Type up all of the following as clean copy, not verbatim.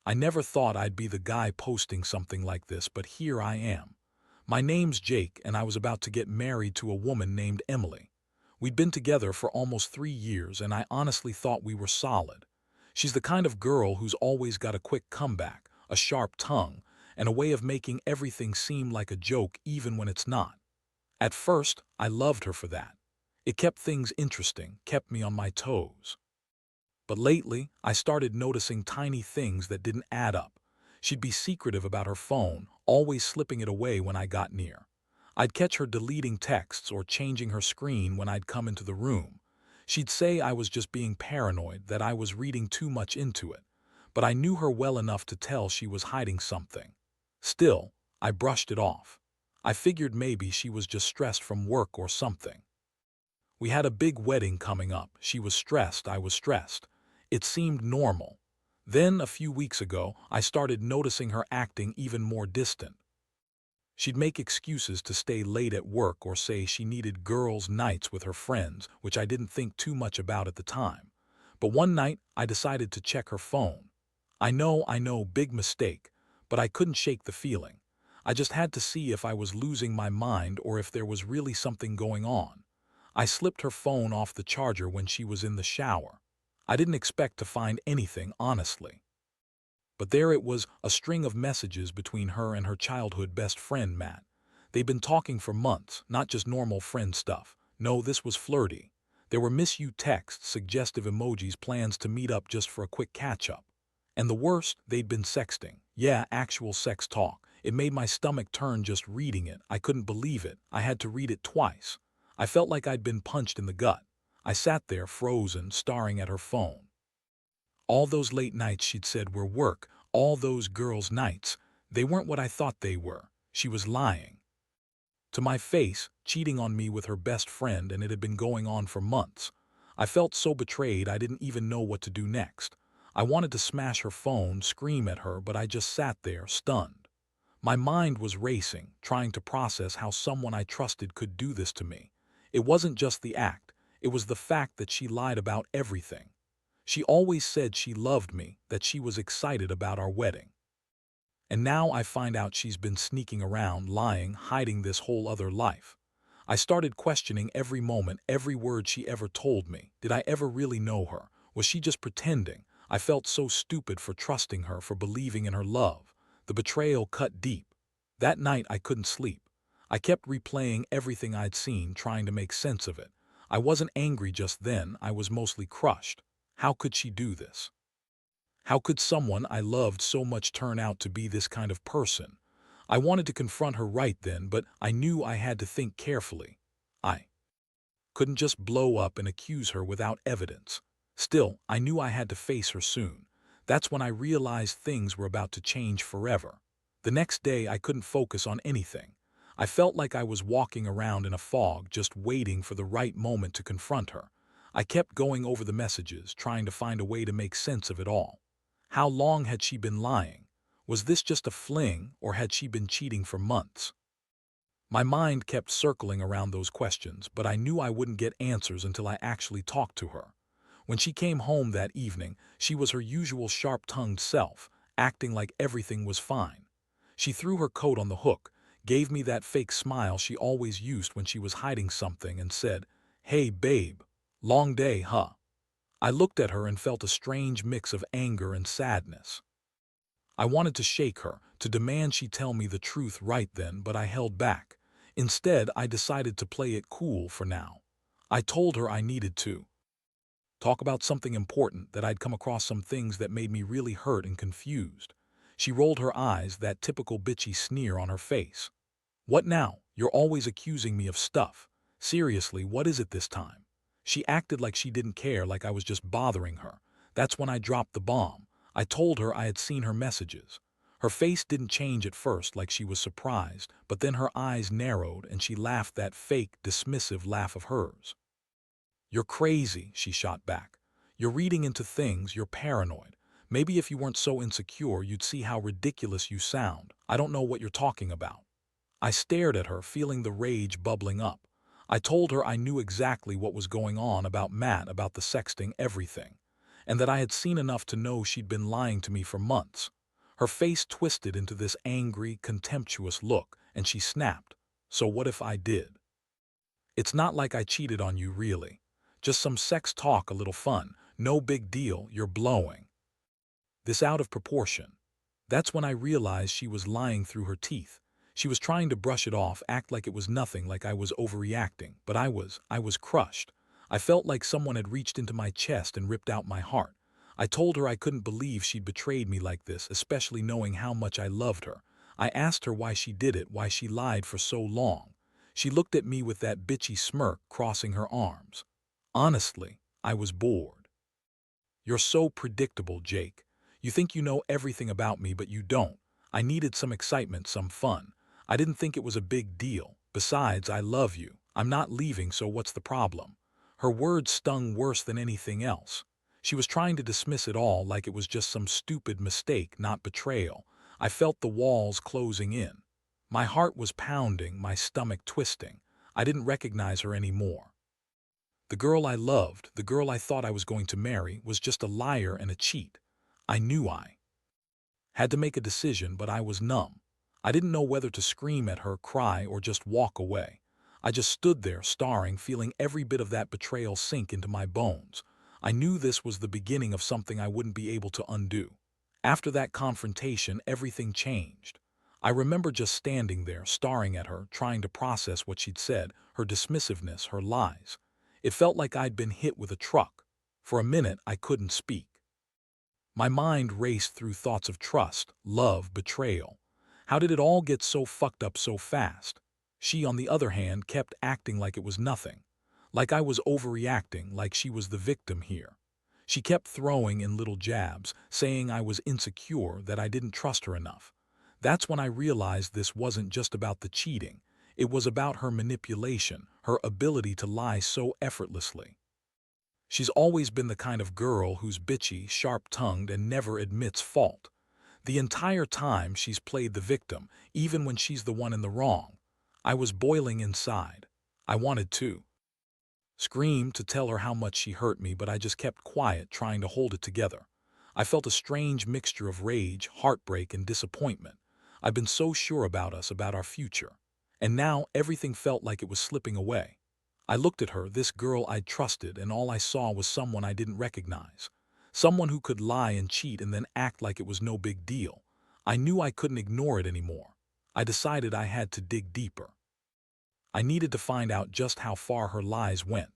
I never thought I'd be the guy posting something like this, but here I am. My name's Jake, and I was about to get married to a woman named Emily. We'd been together for almost 3 years, and I honestly thought we were solid. She's the kind of girl who's always got a quick comeback, a sharp tongue, and a way of making everything seem like a joke even when it's not. At first, I loved her for that. It kept things interesting, kept me on my toes. But lately, I started noticing tiny things that didn't add up. She'd be secretive about her phone, always slipping it away when I got near. I'd catch her deleting texts or changing her screen when I'd come into the room. She'd say I was just being paranoid, that I was reading too much into it. But I knew her well enough to tell she was hiding something. Still, I brushed it off. I figured maybe she was just stressed from work or something. We had a big wedding coming up. She was stressed, I was stressed. It seemed normal. Then, a few weeks ago, I started noticing her acting even more distant. She'd make excuses to stay late at work or say she needed girls' nights with her friends, which I didn't think too much about at the time. But one night, I decided to check her phone. I know, big mistake, but I couldn't shake the feeling. I just had to see if I was losing my mind or if there was really something going on. I slipped her phone off the charger when she was in the shower. I didn't expect to find anything, honestly. But there it was, a string of messages between her and her childhood best friend, Matt. They'd been talking for months, not just normal friend stuff. No, this was flirty. There were miss you texts, suggestive emojis, plans to meet up just for a quick catch-up. And the worst, they'd been sexting. Yeah, actual sex talk. It made my stomach turn just reading it. I couldn't believe it. I had to read it twice. I felt like I'd been punched in the gut. I sat there, frozen, staring at her phone. All those late nights she'd said were work, all those girls' nights, they weren't what I thought they were. She was lying. To my face, cheating on me with her best friend, and it had been going on for months. I felt so betrayed I didn't even know what to do next. I wanted to smash her phone, scream at her, but I just sat there, stunned. My mind was racing, trying to process how someone I trusted could do this to me. It wasn't just the act, it was the fact that she lied about everything. She always said she loved me, that she was excited about our wedding. And now I find out she's been sneaking around, lying, hiding this whole other life. I started questioning every moment, every word she ever told me. Did I ever really know her? Was she just pretending? I felt so stupid for trusting her, for believing in her love. The betrayal cut deep. That night I couldn't sleep. I kept replaying everything I'd seen, trying to make sense of it. I wasn't angry just then, I was mostly crushed. How could she do this? How could someone I loved so much turn out to be this kind of person? I wanted to confront her right then, but I knew I had to think carefully. I couldn't just blow up and accuse her without evidence. Still, I knew I had to face her soon. That's when I realized things were about to change forever. The next day, I couldn't focus on anything. I felt like I was walking around in a fog, just waiting for the right moment to confront her. I kept going over the messages, trying to find a way to make sense of it all. How long had she been lying? Was this just a fling, or had she been cheating for months? My mind kept circling around those questions, but I knew I wouldn't get answers until I actually talked to her. When she came home that evening, she was her usual sharp-tongued self, acting like everything was fine. She threw her coat on the hook, gave me that fake smile she always used when she was hiding something, and said, "Hey, babe. Long day, huh?" I looked at her and felt a strange mix of anger and sadness. I wanted to shake her, to demand she tell me the truth right then, but I held back. Instead, I decided to play it cool for now. I told her I needed to talk about something important, that I'd come across some things that made me really hurt and confused. She rolled her eyes, that typical bitchy sneer on her face. "What now? You're always accusing me of stuff. Seriously, what is it this time?" She acted like she didn't care, like I was just bothering her. That's when I dropped the bomb. I told her I had seen her messages. Her face didn't change at first, like she was surprised, but then her eyes narrowed and she laughed, that fake, dismissive laugh of hers. "You're crazy," she shot back. "You're reading into things, you're paranoid. Maybe if you weren't so insecure, you'd see how ridiculous you sound. I don't know what you're talking about." I stared at her, feeling the rage bubbling up. I told her I knew exactly what was going on, about Matt, about the sexting, everything. and that I had seen enough to know she'd been lying to me for months. Her face twisted into this angry, contemptuous look, and she snapped. So what if I did? It's not like I cheated on you, really. Just some sex talk, a little fun. No big deal, you're blowing this out of proportion. That's when I realized she was lying through her teeth. She was trying to brush it off, act like it was nothing, like I was overreacting. But I was crushed. I felt like someone had reached into my chest and ripped out my heart. I told her I couldn't believe she'd betrayed me like this, especially knowing how much I loved her. I asked her why she did it, why she lied for so long. She looked at me with that bitchy smirk, crossing her arms. Honestly, I was bored. You're so predictable, Jake. You think you know everything about me, but you don't. I needed some excitement, some fun. I didn't think it was a big deal. Besides, I love you. I'm not leaving, so what's the problem? Her words stung worse than anything else. She was trying to dismiss it all like it was just some stupid mistake, not betrayal. I felt the walls closing in. My heart was pounding, my stomach twisting. I didn't recognize her anymore. The girl I loved, the girl I thought I was going to marry, was just a liar and a cheat. I knew I had to make a decision, but I was numb. I didn't know whether to scream at her, cry, or just walk away. I just stood there, staring, feeling every bit of that betrayal sink into my bones. I knew this was the beginning of something I wouldn't be able to undo. After that confrontation, everything changed. I remember just standing there, staring at her, trying to process what she'd said, her dismissiveness, her lies. It felt like I'd been hit with a truck. For a minute, I couldn't speak. My mind raced through thoughts of trust, love, betrayal. How did it all get so fucked up so fast? She, on the other hand, kept acting like it was nothing. Like I was overreacting, like she was the victim here. She kept throwing in little jabs, saying I was insecure, that I didn't trust her enough. That's when I realized this wasn't just about the cheating. It was about her manipulation, her ability to lie so effortlessly. She's always been the kind of girl who's bitchy, sharp-tongued, and never admits fault. The entire time she's played the victim, even when she's the one in the wrong. I was boiling inside. I wanted to scream, to tell her how much she hurt me, but I just kept quiet, trying to hold it together. I felt a strange mixture of rage, heartbreak, and disappointment. I've been so sure about us, about our future. And now everything felt like it was slipping away. I looked at her, this girl I'd trusted, and all I saw was someone I didn't recognize. Someone who could lie and cheat and then act like it was no big deal. I knew I couldn't ignore it anymore. I decided I had to dig deeper. I needed to find out just how far her lies went.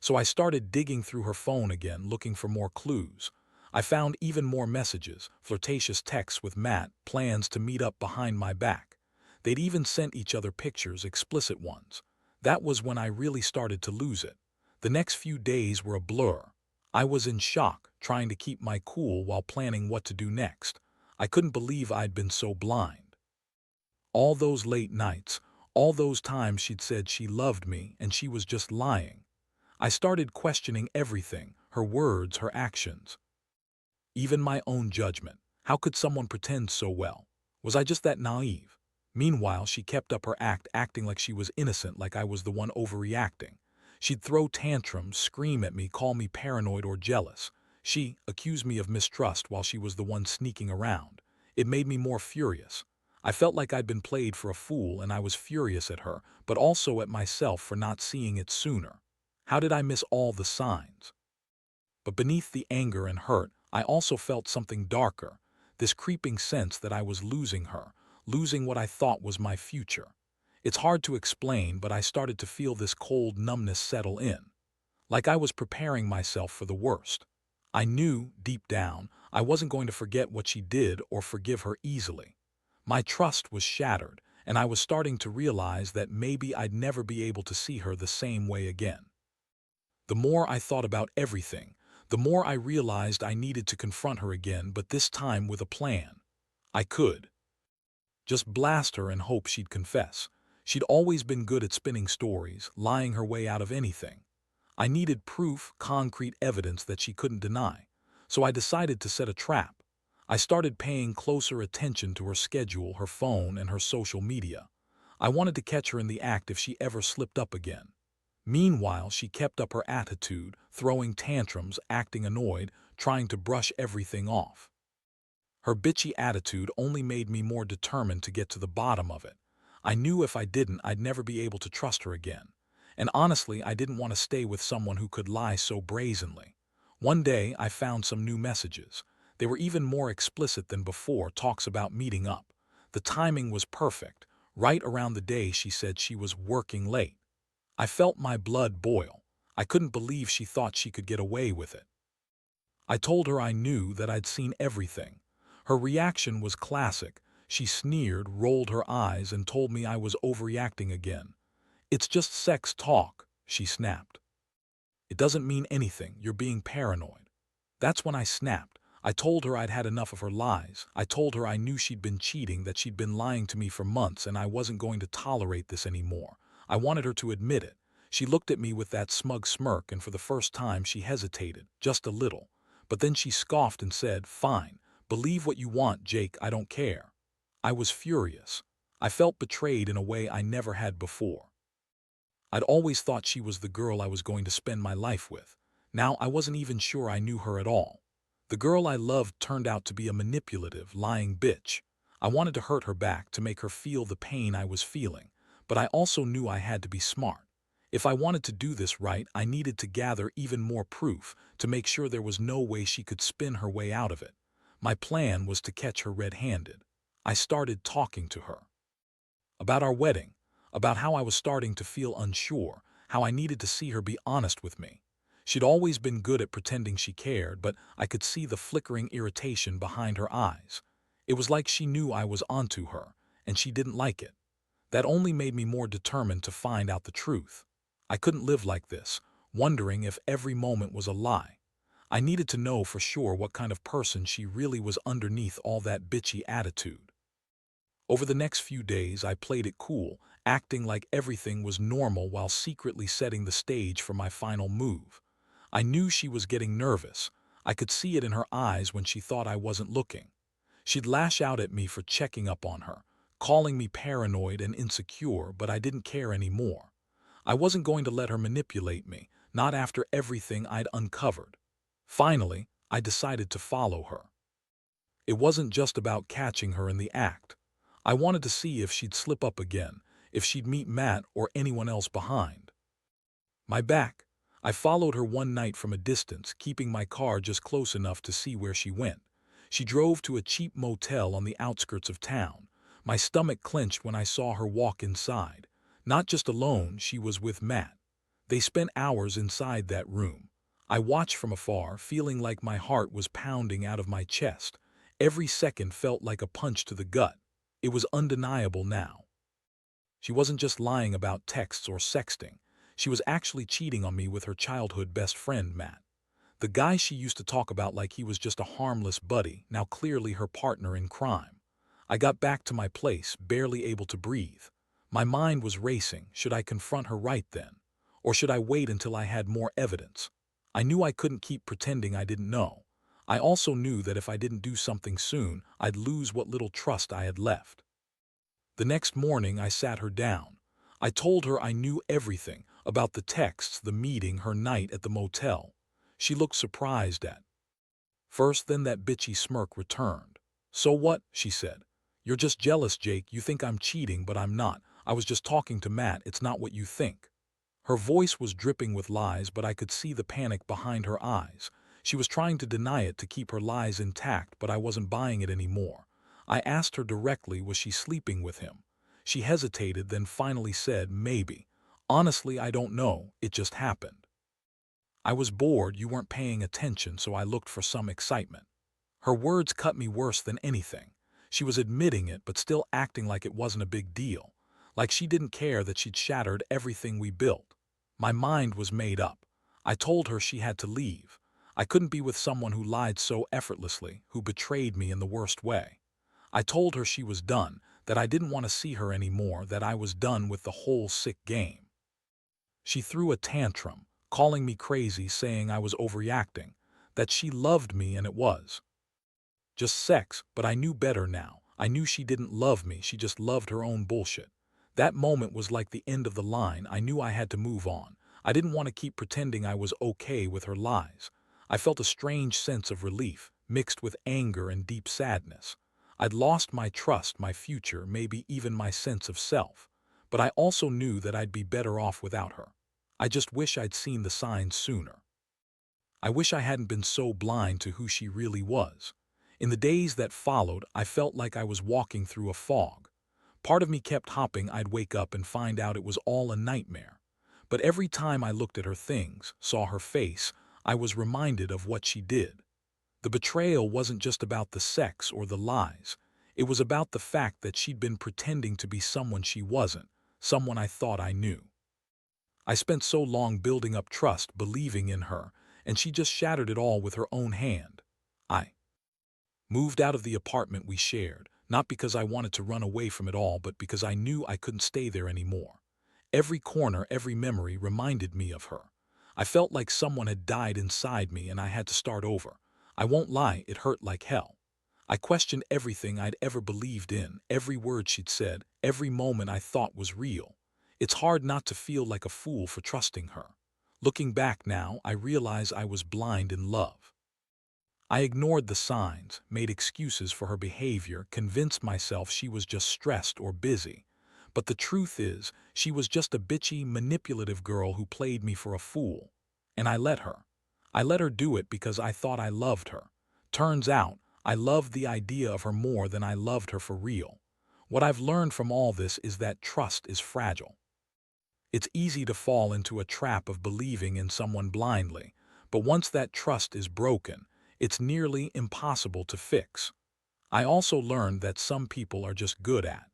So I started digging through her phone again, looking for more clues. I found even more messages, flirtatious texts with Matt, plans to meet up behind my back. They'd even sent each other pictures, explicit ones. That was when I really started to lose it. The next few days were a blur. I was in shock, trying to keep my cool while planning what to do next. I couldn't believe I'd been so blind. All those late nights, all those times she'd said she loved me and she was just lying. I started questioning everything, her words, her actions. Even my own judgment. How could someone pretend so well? Was I just that naive? Meanwhile, she kept up her act, acting like she was innocent, like I was the one overreacting. She'd throw tantrums, scream at me, call me paranoid or jealous. She accused me of mistrust while she was the one sneaking around. It made me more furious. I felt like I'd been played for a fool, and I was furious at her, but also at myself for not seeing it sooner. How did I miss all the signs? But beneath the anger and hurt, I also felt something darker, this creeping sense that I was losing her, losing what I thought was my future. It's hard to explain, but I started to feel this cold numbness settle in, like I was preparing myself for the worst. I knew, deep down, I wasn't going to forget what she did or forgive her easily. My trust was shattered, and I was starting to realize that maybe I'd never be able to see her the same way again. The more I thought about everything, the more I realized I needed to confront her again, but this time with a plan. I could just blast her and hope she'd confess. She'd always been good at spinning stories, lying her way out of anything. I needed proof, concrete evidence that she couldn't deny. So I decided to set a trap. I started paying closer attention to her schedule, her phone, and her social media. I wanted to catch her in the act if she ever slipped up again. Meanwhile, she kept up her attitude, throwing tantrums, acting annoyed, trying to brush everything off. Her bitchy attitude only made me more determined to get to the bottom of it. I knew if I didn't, I'd never be able to trust her again. And honestly, I didn't want to stay with someone who could lie so brazenly. One day, I found some new messages. They were even more explicit than before, talks about meeting up. The timing was perfect, right around the day she said she was working late. I felt my blood boil. I couldn't believe she thought she could get away with it. I told her I knew that I'd seen everything. Her reaction was classic. She sneered, rolled her eyes, and told me I was overreacting again. "It's just sex talk," she snapped. "It doesn't mean anything. You're being paranoid." That's when I snapped. I told her I'd had enough of her lies. I told her I knew she'd been cheating, that she'd been lying to me for months, and I wasn't going to tolerate this anymore. I wanted her to admit it. She looked at me with that smug smirk, and for the first time she hesitated, just a little. But then she scoffed and said, "Fine, believe what you want, Jake, I don't care." I was furious. I felt betrayed in a way I never had before. I'd always thought she was the girl I was going to spend my life with. Now I wasn't even sure I knew her at all. The girl I loved turned out to be a manipulative, lying bitch. I wanted to hurt her back, to make her feel the pain I was feeling, but I also knew I had to be smart. If I wanted to do this right, I needed to gather even more proof to make sure there was no way she could spin her way out of it. My plan was to catch her red-handed. I started talking to her about our wedding, about how I was starting to feel unsure, how I needed to see her be honest with me. She'd always been good at pretending she cared, but I could see the flickering irritation behind her eyes. It was like she knew I was onto her, and she didn't like it. That only made me more determined to find out the truth. I couldn't live like this, wondering if every moment was a lie. I needed to know for sure what kind of person she really was underneath all that bitchy attitude. Over the next few days, I played it cool, acting like everything was normal while secretly setting the stage for my final move. I knew she was getting nervous. I could see it in her eyes when she thought I wasn't looking. She'd lash out at me for checking up on her, calling me paranoid and insecure, but I didn't care anymore. I wasn't going to let her manipulate me, not after everything I'd uncovered. Finally, I decided to follow her. It wasn't just about catching her in the act. I wanted to see if she'd slip up again, if she'd meet Matt or anyone else behind my back. I followed her one night from a distance, keeping my car just close enough to see where she went. She drove to a cheap motel on the outskirts of town. My stomach clenched when I saw her walk inside. Not just alone, she was with Matt. They spent hours inside that room. I watched from afar, feeling like my heart was pounding out of my chest. Every second felt like a punch to the gut. It was undeniable now. She wasn't just lying about texts or sexting. She was actually cheating on me with her childhood best friend, Matt. The guy she used to talk about like he was just a harmless buddy, now clearly her partner in crime. I got back to my place, barely able to breathe. My mind was racing. Should I confront her right then? Or should I wait until I had more evidence? I knew I couldn't keep pretending I didn't know. I also knew that if I didn't do something soon, I'd lose what little trust I had left. The next morning, I sat her down. I told her I knew everything about the texts, the meeting, her night at the motel. She looked surprised at first, then that bitchy smirk returned. "So what?" she said. "You're just jealous, Jake. You think I'm cheating, but I'm not. I was just talking to Matt. It's not what you think." Her voice was dripping with lies, but I could see the panic behind her eyes. She was trying to deny it to keep her lies intact, but I wasn't buying it anymore. I asked her directly, was she sleeping with him? She hesitated, then finally said, "Maybe. Honestly, I don't know. It just happened. I was bored, you weren't paying attention, so I looked for some excitement." Her words cut me worse than anything. She was admitting it, but still acting like it wasn't a big deal. Like she didn't care that she'd shattered everything we built. My mind was made up. I told her she had to leave. I couldn't be with someone who lied so effortlessly, who betrayed me in the worst way. I told her she was done, that I didn't want to see her anymore, that I was done with the whole sick game. She threw a tantrum, calling me crazy, saying I was overreacting, that she loved me and it was just sex, but I knew better now. I knew she didn't love me, she just loved her own bullshit. That moment was like the end of the line. I knew I had to move on. I didn't want to keep pretending I was okay with her lies. I felt a strange sense of relief, mixed with anger and deep sadness. I'd lost my trust, my future, maybe even my sense of self. But I also knew that I'd be better off without her. I just wish I'd seen the signs sooner. I wish I hadn't been so blind to who she really was. In the days that followed, I felt like I was walking through a fog. Part of me kept hoping I'd wake up and find out it was all a nightmare. But every time I looked at her things, saw her face, I was reminded of what she did. The betrayal wasn't just about the sex or the lies. It was about the fact that she'd been pretending to be someone she wasn't, someone I thought I knew. I spent so long building up trust, believing in her, and she just shattered it all with her own hand. I moved out of the apartment we shared, not because I wanted to run away from it all, but because I knew I couldn't stay there anymore. Every corner, every memory reminded me of her. I felt like someone had died inside me and I had to start over. I won't lie, it hurt like hell. I questioned everything I'd ever believed in, every word she'd said, every moment I thought was real. It's hard not to feel like a fool for trusting her. Looking back now, I realize I was blind in love. I ignored the signs, made excuses for her behavior, convinced myself she was just stressed or busy. But the truth is, she was just a bitchy, manipulative girl who played me for a fool. And I let her. I let her do it because I thought I loved her. Turns out, I loved the idea of her more than I loved her for real. What I've learned from all this is that trust is fragile. It's easy to fall into a trap of believing in someone blindly, but once that trust is broken, it's nearly impossible to fix. I also learned that some people are just good at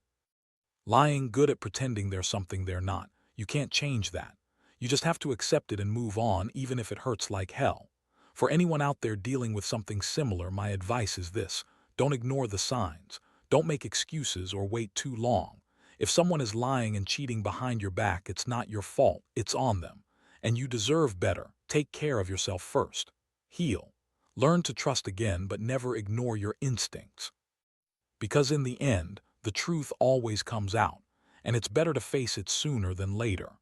lying, good at pretending they're something they're not. You can't change that. You just have to accept it and move on, even if it hurts like hell. For anyone out there dealing with something similar, my advice is this: don't ignore the signs. Don't make excuses or wait too long. If someone is lying and cheating behind your back, it's not your fault, it's on them. And you deserve better. Take care of yourself first. Heal. Learn to trust again, but never ignore your instincts. Because in the end, the truth always comes out, and it's better to face it sooner than later.